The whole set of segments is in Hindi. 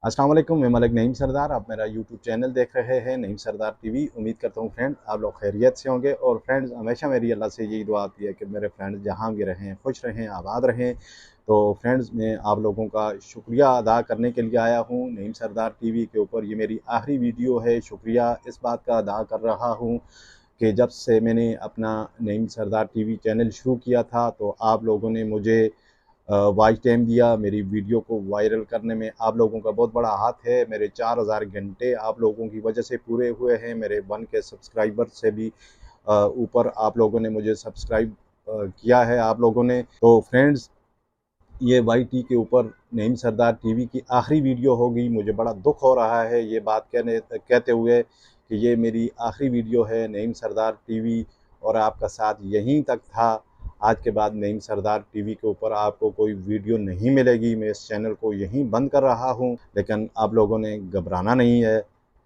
अस्सलाम वालेकुम, मैं मलिक नईम सरदार। आप मेरा यूट्यूब चैनल देख रहे हैं नईम सरदार टीवी। उम्मीद करता हूँ फ्रेंड आप लोग खैरियत से होंगे। और फ्रेंड्स, हमेशा मेरी अल्लाह से यही दुआ आती है कि मेरे फ्रेंड्स जहाँ भी रहें, खुश रहें, आबाद रहें। तो फ्रेंड्स, मैं आप लोगों का शुक्रिया अदा करने के लिए आया हूँ नईम सरदार टीवी के ऊपर। ये मेरी आखिरी वीडियो है। शुक्रिया इस बात का अदा कर रहा हूँ कि जब से मैंने अपना नईम सरदार टीवी चैनल शुरू किया था, तो आप लोगों ने मुझे वॉच टाइम दिया। मेरी वीडियो को वायरल करने में आप लोगों का बहुत बड़ा हाथ है। मेरे 4000 घंटे आप लोगों की वजह से पूरे हुए हैं। मेरे 1K सब्सक्राइबर से भी ऊपर आप लोगों ने मुझे सब्सक्राइब किया है आप लोगों ने। तो फ्रेंड्स, ये YT के ऊपर नईम सरदार टीवी की आखिरी वीडियो होगी। मुझे बड़ा दुख हो रहा है ये बात कहते हुए कि ये मेरी आखिरी वीडियो है नईम सरदार टीवी, और आपका साथ यहीं तक था। आज के बाद नईम सरदार टीवी के ऊपर आपको कोई वीडियो नहीं मिलेगी। मैं इस चैनल को यहीं बंद कर रहा हूं, लेकिन आप लोगों ने घबराना नहीं है।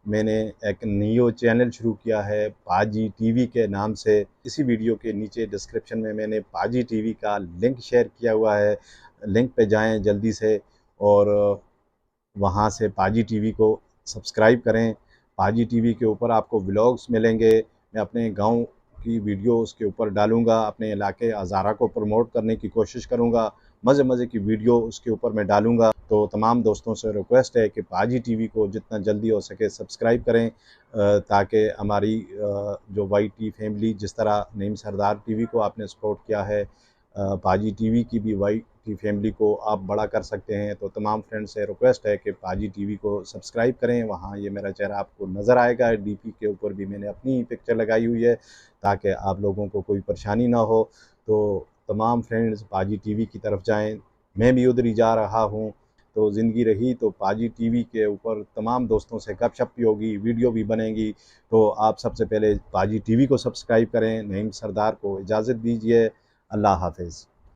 मैंने एक न्यू चैनल शुरू किया है पाजी टीवी के नाम से। इसी वीडियो के नीचे डिस्क्रिप्शन में मैंने पाजी टीवी का लिंक शेयर किया हुआ है। लिंक पे जाएं जल्दी से, और वहाँ से पाजी टीवी को सब्सक्राइब करें। पाजी टीवी के ऊपर आपको व्लॉग्स मिलेंगे। मैं अपने गांव की वीडियो उसके ऊपर डालूंगा। अपने इलाके हज़ारा को प्रमोट करने की कोशिश करूंगा। मज़े मज़े की वीडियो उसके ऊपर मैं डालूंगा। तो तमाम दोस्तों से रिक्वेस्ट है कि पाजी टीवी को जितना जल्दी हो सके सब्सक्राइब करें, ताकि हमारी जो YT फैमिली, जिस तरह नईम सरदार टीवी को आपने सपोर्ट किया है, पाजी टीवी की भी YT फैमिली को आप बड़ा कर सकते हैं। तो तमाम फ्रेंड्स से रिक्वेस्ट है कि पाजी टीवी को सब्सक्राइब करें। वहाँ ये मेरा चेहरा आपको नज़र आएगा। DP के ऊपर भी मैंने अपनी पिक्चर लगाई हुई है ताकि आप लोगों को कोई परेशानी ना हो। तो तमाम फ्रेंड्स पाजी टीवी की तरफ जाएं। मैं भी उधर ही जा रहा हूँ। तो ज़िंदगी रही तो पाजी टीवी के ऊपर तमाम दोस्तों से गपशप भी होगी, वीडियो भी बनेगी। तो आप सबसे पहले पाजी टीवी को सब्सक्राइब करें। नईम सरदार को इजाज़त दीजिए। अल्लाह हाफ़िज़।